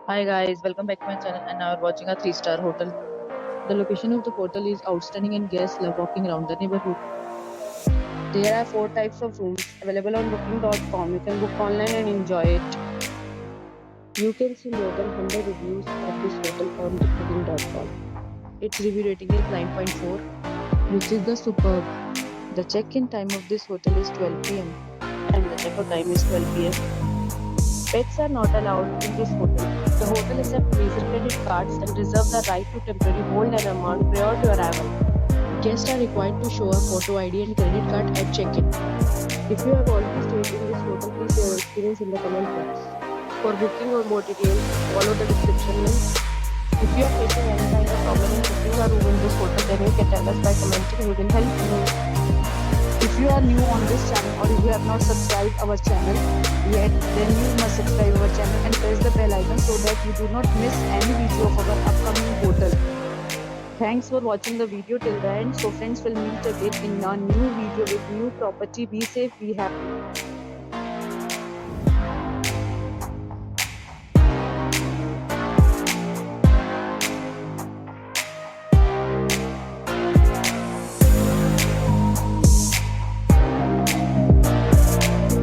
Hi guys, welcome back to my channel and now we're watching a 3-star hotel. The location of the hotel is outstanding and guests love walking around the neighborhood. There are 4 types of rooms available on booking.com. You can book online and enjoy it. You can see more than 100 reviews of this hotel on booking.com. Its review rating is 9.4, which is the superb. The check-in time of this hotel is 12 p.m. and the check-out time is 12 p.m. Pets are not allowed in this hotel. The hotel accepts major credit cards and reserves the right to temporarily hold an amount prior to arrival. Guests are required to show a photo ID and credit card at check-in. If you have already stayed in this hotel, please share your experience in the comment box. For booking or more details, follow the description link. If you are facing any kind of problem in booking a room in this hotel, then you can tell us by commenting. We will help you. If you are new on this channel or if you have not subscribed our channel yet, then you must subscribe our channel and press the bell icon so that you do not miss any video of our upcoming hotel. Thanks for watching the video till the end. So friends, will meet again in a new video with new property. Be safe, be happy.